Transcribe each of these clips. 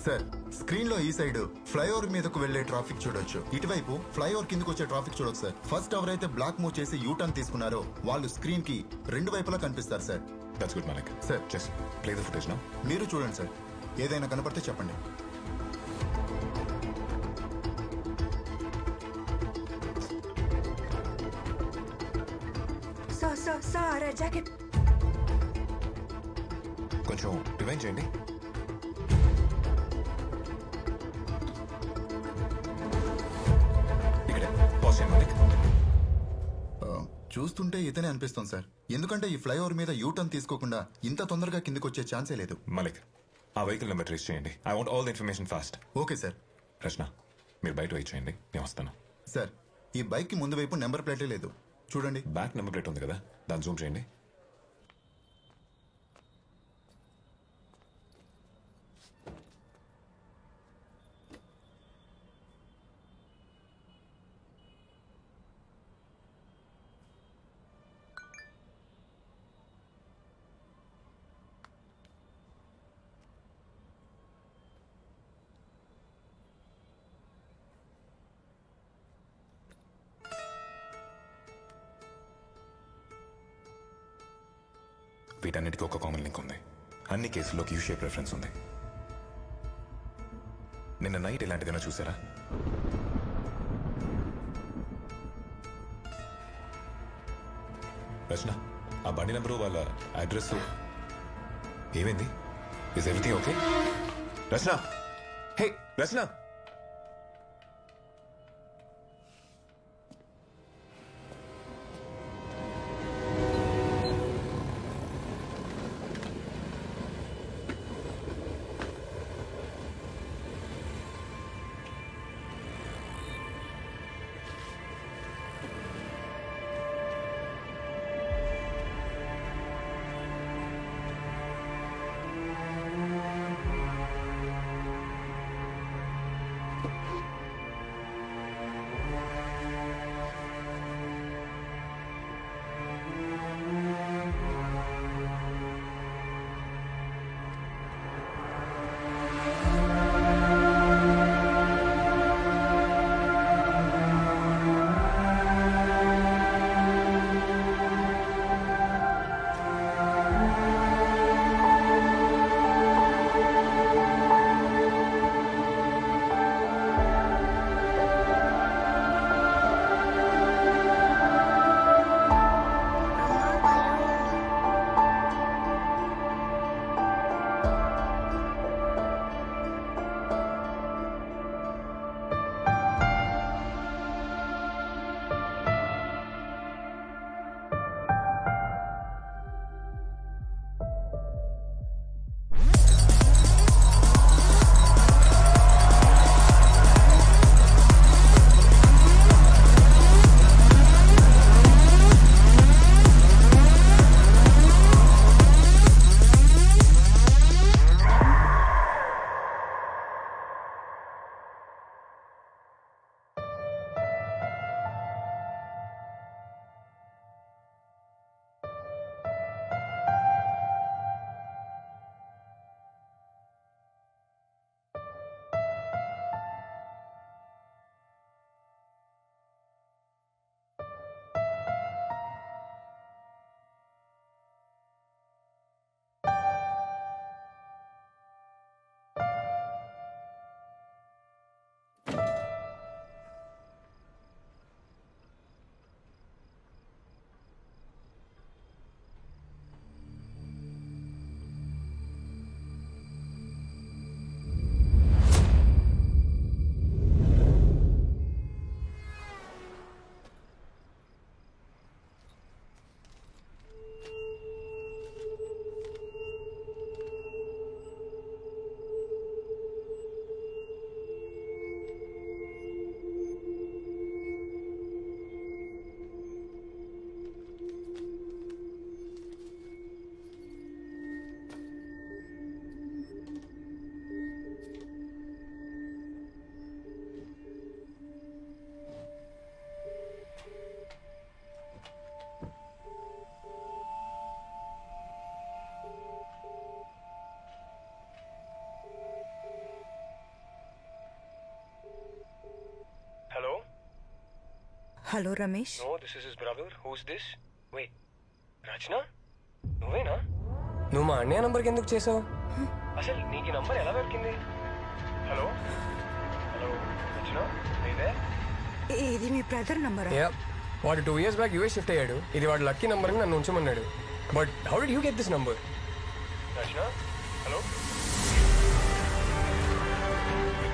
Sir screen లో ఈ side flyover మీదకు వెళ్లే ట్రాఫిక్ చూడొచ్చు, ఇటువైపు ఫ్లైఓవర్ కిందకు వచ్చే ట్రాఫిక్ చూడొచ్చు సార్. ఫస్ట్ ఎవరైతే బ్లాక్ మూవ్ చేసి యూ టర్న్ తీసుకున్నారో వాళ్ళు స్క్రీన్ కి రెండు వైపులా కనిపిస్తారు sir. That's good Malik. Sir just play the footage now. మీరు చూడండి సార్, ఏదైనా కనపడితే చెప్పండి. సార్ జాకెట్ కొంచెం రివైండ్ చేయండి. ఇక్కడే పాజ్ చేయండి మాలిక్. చూస్తుంటే ఇతనే అనిపిస్తుంది సార్, ఎందుకంటే ఈ ఫ్లైఓవర్ మీద యూ టర్న్ తీసుకోకుండా ఇంత తొందరగా కిందకు వచ్చే ఛాన్సే లేదు. మాలిక్, ఆ వెహికల్ నెంబర్ ట్రేస్ చేయండి. I want all the information fast. Okay sir. Rachana, మీరు బయట వెయిట్ చేయండి, నేను వస్తాను. సార్ ఈ బైక్ కి ముందు వైపు నెంబర్ ప్లేటే లేదు, చూడండి. బ్యాక్ నెంబర్ ప్లేట్ ఉంది కదా, దాన్ని జూమ్ చేయండి. వీటన్నిటికీ ఒక కామన్ లింక్ ఉంది. అన్ని కేసుల్లోకి యూ షేప్ రెఫరెన్స్ ఉంది. నిన్న నైట్ ఇలాంటిదైనా చూసారా? రచన, ఆ బండి నెంబరు వాళ్ళ అడ్రస్ ఏమైంది? Is everything okay? Rachana, hey Rachana. Hello Ramesh. No, this is his brother. Who's this? Wait, రచన నువ్వేనా? నువ్వు మా అన్నయ్య నంబర్కి ఎందుకు చేసావు? అసలు నీకు ఈ నంబర్ ఎలా దొరికింది? హలో హలో రచన నీదే? ఇది మీ బ్రదర్ నంబరా? వాడు 2 years బ్యాక్ యూఎస్ షిఫ్ట్ అయ్యాడు. ఇది వాడు లక్కీ నంబర్ అని నన్ను ఉంచమన్నాడు. But how did you get this number? Rachana hello.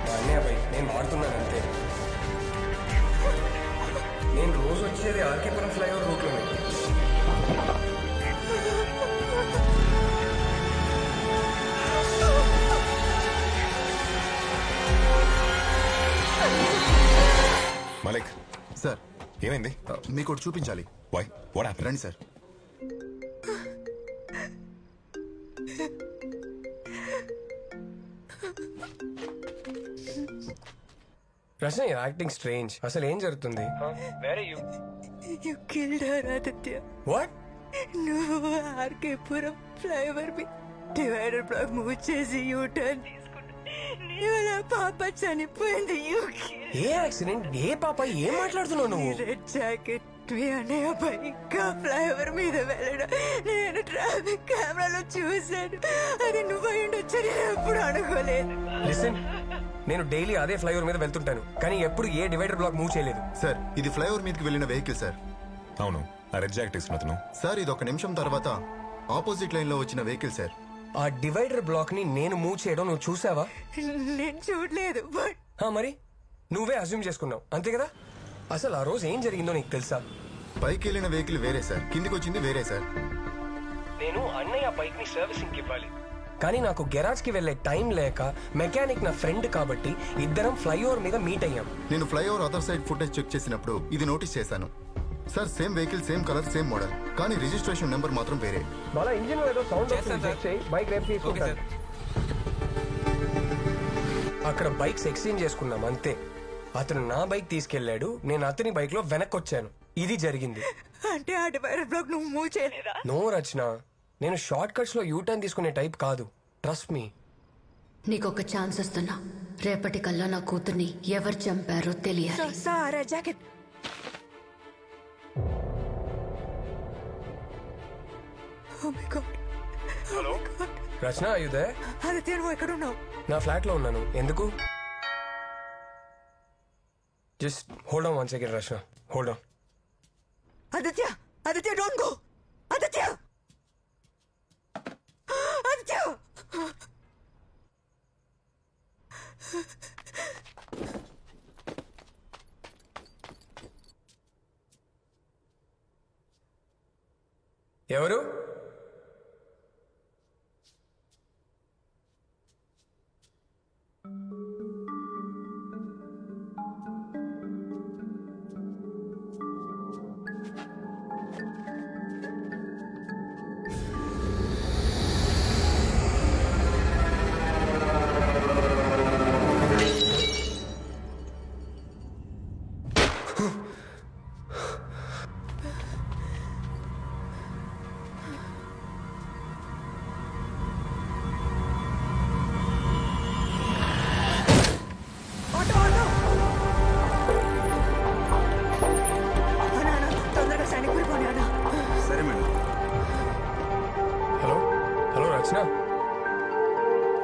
మా అన్నయ్య పై నేను వాడుతున్నాను అంతే. నేను రోజు వచ్చేది ఆర్కేపురం ఫ్లైఓవర్ రూట్లోనే. మలిక్ సార్ ఏమైంది? మీకు ఒకటి చూపించాలి. Why what happened? రండి సార్. Rachana acting strange. అసలు ఏం జరుగుతుంది? You killed her, Aditya. What? నువ్వు ఆర్కేపురం ఫ్లైఓవర్ మీద డివైడర్ బ్లాక్ మూవ్ చేసి యూ టర్న్ తీసుకుంటా. నీ వల్ల పాప చనిపోయింది. ఏ యాక్సిడెంట్? ఏ పాప? ఏం మాట్లాడుతున్నావు నువ్వు? రెడ్ జాకెట్ మీ అన్నయ్య బైక్ ఫ్లైఓవర్ మీద వెళ్ళడం నేను ట్రాఫిక్ కెమెరాలో చూశాను. అది నువ్వు ఉండొచ్చు, నేను ఎప్పుడు అనుకోలేదు. లిసన్, నేను డైలీ అదే ఫ్లైఓవర్ మీద వెళ్తుంటాను, కానీ ఎప్పుడు ఏ డివైడర్ బ్లాక్ మూవ్ చేయలేదు. సార్ ఇది ఫ్లైఓవర్ మీదకి వెళ్ళిన వెహికల్ సార్. అవును, ఆ రెడ్ జాకెట్ వేసుకున్నతను. సార్ ఇది 1 నిమిషం తర్వాత ఆపోజిట్ లైన్ లో వచ్చిన వెహికల్ సార్. ఆ డివైడర్ బ్లాక్ ని నేను మూవ్ చేయడం నువ్వు చూసావా? నేను చూడలేదు. బట్ మరి నువ్వే అజ్యూమ్ చేసుకున్నావు అంతే కదా? అసలు ఆ రోజు ఏం జరిగిందో నీకు తెలుసా? పైకి వెళ్ళిన వెహికల్ వేరే సార్, కిందికి వచ్చింది వేరే సార్. నేను అన్నయ్య బైక్ ని సర్వీసింగ్ ఇవ్వాలి, కానీ నాకు గెరాజ్ కి వెళ్లే టైం లేక మెకానిక్ నా ఫ్రెండ్ కాబట్టి ఇద్దరం ఫ్లైఓవర్ మీద మీట్ అయ్యాం. నేను flyover other side footage check చేసినప్పుడు ఇది నోటీస్ చేశాను sir. Same vehicle, same colour, same model, కానీ రిజిస్ట్రేషన్ నెంబర్ మాత్రం వేరే. అక్కడ బైక్స్ ఎక్స్చేంజ్ చేసుకున్నాం అంతే. అతను నా బైక్ తీసుకెళ్లాడు, నేను అతని బైక్ లో వెనక్కి వచ్చాను. ఇది జరిగింది. అంటే ఆ డివైడర్ బ్లాక్ నువ్వు మూవ్ చేయలేదా? నో రచన, నేను షార్ట్ కట్స్ లో యూటర్న్ తీసుకునే టైప్ కాదు. Trust me. నీకొక ఛాన్స్ ఇస్తున్నా. రేపటికల్లా నా కూతుర్ని ఎవరు చంపారో తెలియాలి. Sir jacket. Oh my God. Hello Rachana, are you there? Aditya నువ్వు ఎక్కడున్నావు? నా ఫ్లాట్ లో ఉన్నాను. ఎందుకు? Just hold on 1 second Rachana, hold on. Aditya, Aditya don't go. Aditya, Aditya. ఎవరు?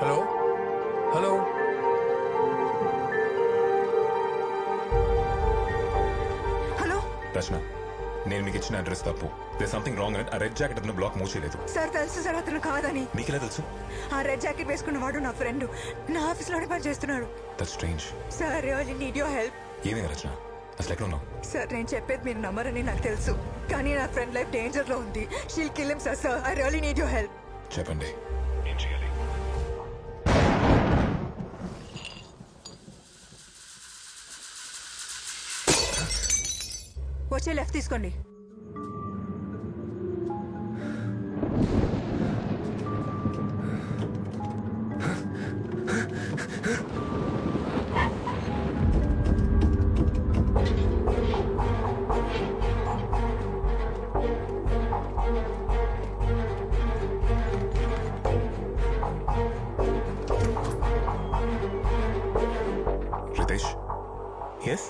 హలో హలో హలో రచన, నేను మీకు ఇచ్చిన అడ్రస్ తప్పు. దేర్ సంథింగ్ రాంగ్ అని ఆ రెడ్ జాకెట్ అతను బ్లాక్ మూవ్ చేయలేదు. సార్ తెలుసు సార్ అతను కాదని. మీకెలా తెలుసు? ఆ రెడ్ జాకెట్ వేసుకున్న వాడు నా ఫ్రెండ్, నా ఆఫీస్ లోనే పని చేస్తున్నాడు. That's strange. Sir really need your help. ఏమైంది రచన? అసలు ఎక్కడ ఉన్నావు? సార్ నేను చెప్పేది మీరు నమ్మరని నాకు తెలుసు, కానీ నా ఫ్రెండ్ లైఫ్ డేంజర్ లో ఉంది. She'll kill him sir. I really need your help. చెప్పండి, ఏం చేయాలి? వచ్చే లెఫ్ట్ తీసుకోండి. రితేష్? ఎస్.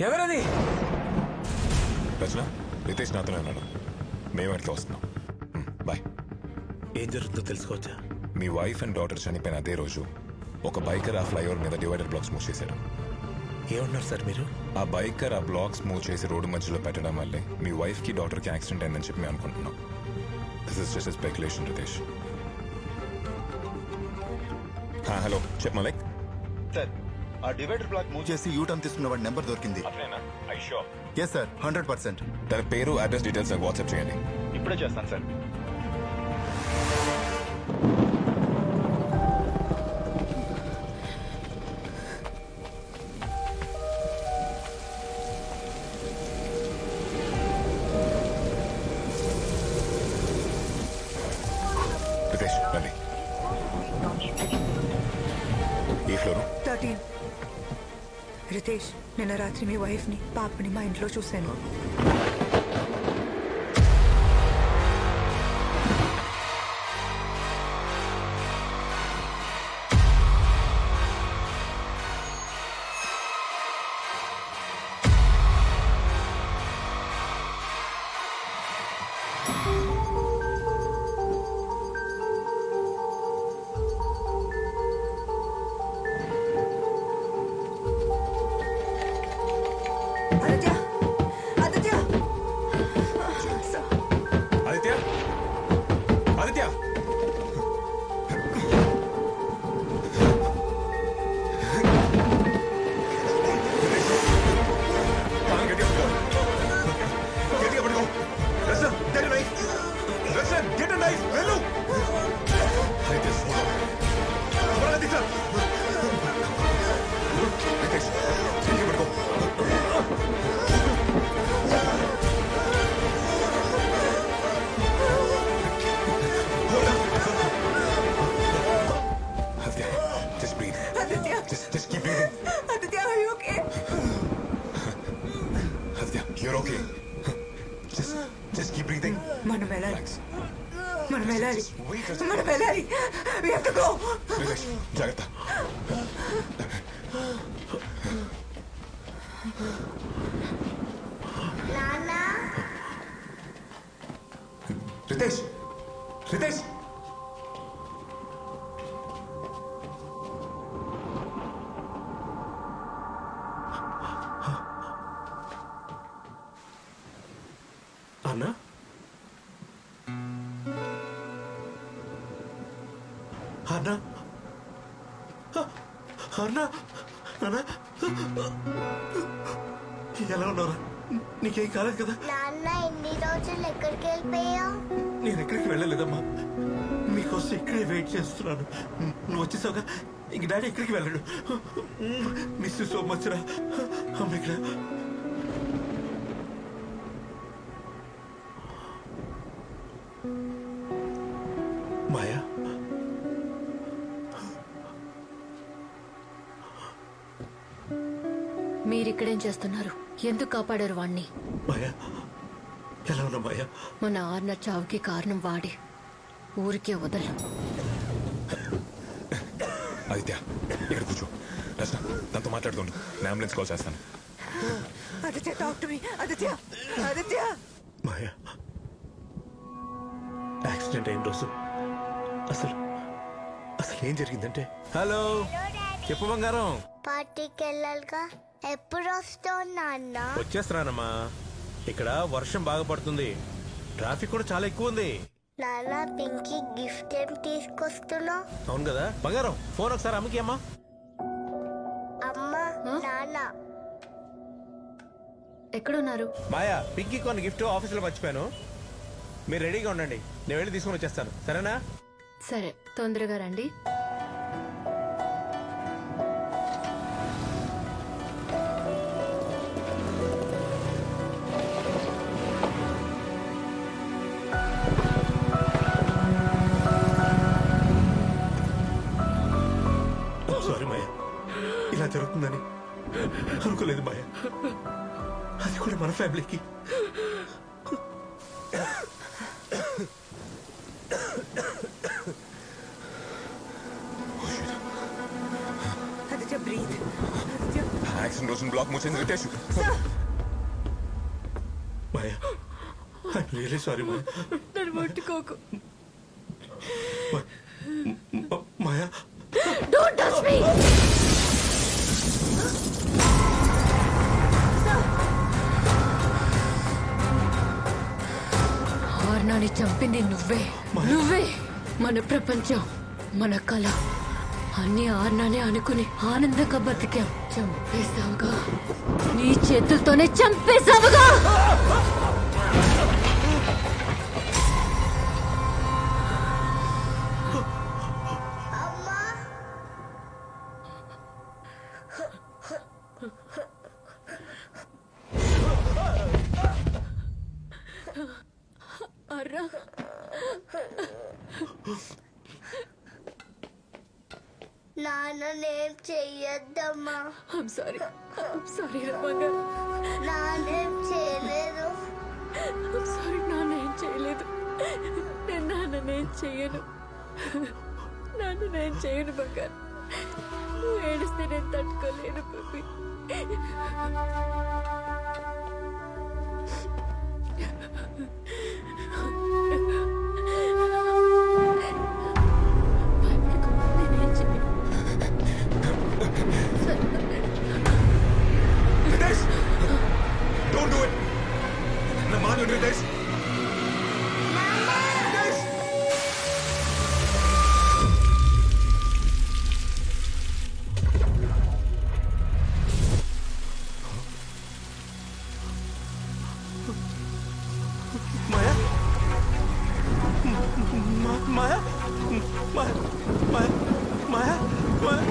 ఎవరది? రచన, రితేష్ నాతోనే ఉన్నాడు. మేము అక్కడికి వస్తున్నాం. బాయ్. ఏం జరుగుతుందో తెలుసుకోవచ్చా? మీ వైఫ్ అండ్ డాటర్ చనిపోయిన అదే రోజు ఒక బైకర్ ఆ ఫ్లైఓవర్ మీద డివైడర్ బ్లాక్స్ మూవ్ చేశాడు. ఏమన్నారు సార్ మీరు? ఆ బైకర్ ఆ బ్లాక్స్ మూవ్ చేసి రోడ్డు మధ్యలో పెట్టడం వల్లే మీ వైఫ్ కి డాటర్ కి యాక్సిడెంట్ అయిందని చెప్పి మేము అనుకుంటున్నాం. This is just speculation Ritesh. Hello, chief Malik. Sir, ఆ డివైడర్ బ్లాక్ మూవ్ చేసి యూటర్న్ తీసుకున్న వాడి నెంబర్ దొరికింది. Yes sir, 100%. తన పేరు, అడ్రస్ డీటెయిల్స్ నాకు వాట్సాప్ చేయండి. ఇప్పుడే చేస్తాను సార్. రితేష్ రండి. ఈ ఫ్లోరు 13. రితేష్, నిన్న రాత్రి మీ వైఫ్ని పాపని మా ఇంట్లో చూశాను. ఆదిత్య, ఆదిత్య, ఆదిత్య, ఆదిత్య. గట్టిగా పట్టుకో. రసన్, get a knife. రసన్, get a knife. వెళ్ళు. ఆదిత్య, త్వరగా తీసా. రితేష్, గట్టిగా పట్టుకో. Just breathe. Aditya, Just keep breathing. Aditya, are you okay? Aditya, you're okay. Just keep breathing. మనం వెళ్ళాలి, Relax. మనం వెళ్ళాలి, Wait. మనం వెళ్ళాలి. We have to go. Relax. జాగ్రత్త. రితేష్, రితేష్. అన్నా, అన్నా, అన్నా, అన్నా, ఎలా ఉన్నారా? నీకేం కాలేదు కదా? నాన్న, ఎన్ని రోజులు ఎక్కడికి వెళ్ళిపోయావు? నేను ఎక్కడికి వెళ్ళలేదమ్మా, మీకోసం ఇక్కడే వెయిట్ చేస్తున్నాను. నువ్వు వచ్చేసావుగా, ఇంక డాడీ ఎక్కడికి వెళ్ళడు. మిస్ సో మచ్ రా. అమ్మ ఇక్కడ. మాయా, మీరిక్కడేం చేస్తున్నారు? ఎందుకు కాపాడారు వాణ్ణి? మాయా, ఎలా ఉన్నా మాయా? మన ఆర్న చావుకి కారణం వాడే. ఊరికే వదలను. ఆదిత్య, ఇక్కడ కూర్చో. రచన, తనతో మాట్లాడుతుండు. నేను అంబులెన్స్ కాల్ చేస్తాను. Aditya, talk to me. Aditya, Aditya. Maya, accident అయిన రోజు అసలు అసలు ఏం జరిగిందంటే... హలో, చెప్పు బంగారం. పార్టీకి వెళ్ళాలిగా, ఎప్పుడు వస్తావు నాన్న? వచ్చేస్తున్నానమ్మా. ఇక్కడ వర్షం బాగా పడుతుంది, ట్రాఫిక్ కూడా చాలా ఎక్కువ ఉంది. నాన్న, పింకీ గిఫ్ట్ ఏం తీసుకొస్తున్నావు? అవును కదా బంగారం, ఫోన్ ఒకసారి అమ్మకి. అమ్మా, అమ్మా, నాన్న. ఎక్కడున్నారు? మాయా, పింకీ కొన్ని గిఫ్ట్ ఆఫీసులో మర్చిపోయాను. మీరు రెడీగా ఉండండి, నేను వెళ్ళి తీసుకొని వచ్చేస్తాను. సరేనా? సరే, తొందరగా రండి. సారీ మాయా, ఇలా జరుగుతుందని అనుకోలేదు మాయా. అది కూడా మన ఫ్యామిలీకి. ఆదిత్య, breathe. ఆదిత్య. తెలిసిన రోజున బ్లాక్ మూసింది Ritesh. Maya I'm really sorry Maya. నన్ను ముట్టుకోకు. మాయా డోంట్ టచ్ మీ. ఆర్నాని చంపింది నువ్వే. నువ్వే. మన ప్రపంచం, మన కళ అన్ని ఆర్నానే అనుకుని ఆనందంగా బతికాం. చంపేశావుగా, నీ చేతులతోనే చంపేశావుగా. అర్రా, నాన్నేం చెయ్యొద్దమ్మా. I'm sorry రమగా. నాన్నేం చేయలేదు. ఐమ్ సారీ, నాన్నేం చేయలేదు. నేను నాన్నేం చెయ్యను. నాన్నేం చేయను బంగారు. నువ్వు ఏడిస్తే నేను తట్టుకోలేను బేబీ. నేనేం చేయను. Ritesh don't do it. నా మాట విను రితేష్. రితేష్ మాయా మాయా మాయా మాయా మాయా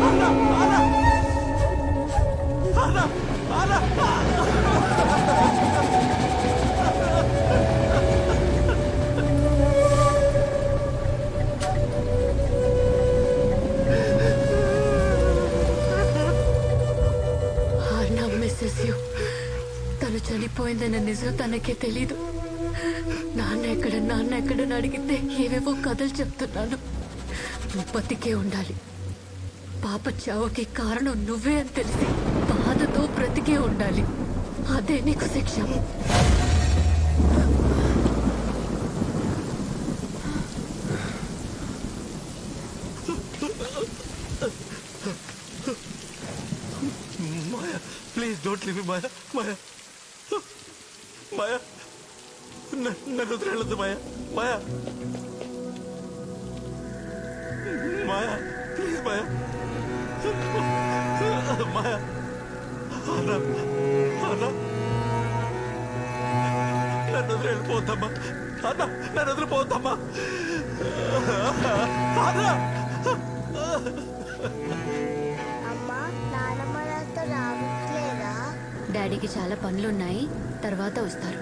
అన్నా అన్నా అన్నా అన్నా అన్నా తను చనిపోయిందన్న నిజం తనకే తెలీదు. నాన్న ఎక్కడని అడిగితే ఏవేవో కథలు చెప్తున్నాను. నువ్వు బతికే ఉండాలి. పాప చావుకి కారణం నువ్వే అని తెలిసి బాధతో బ్రతికే ఉండాలి. అదే నీకు శిక్ష. మాయా ప్లీజ్ డోంట్ లీవ్ మీ. మాయా మాయా మాయా నన్ను వదిలేళ్ళదు మాయా. మాయా మాయా ప్లీజ్ మాయా. మాయా అన్నా అన్నా నన్ను వదిలేళ్ళిపోతామ్మా. అన్నా నన్ను వదిలిపోతామ్మా. అన్నా అమ్మా నానమ్మ నాతో రావట్లేదా? డాడీకి చాలా పనులున్నాయి, తర్వాత వస్తారు.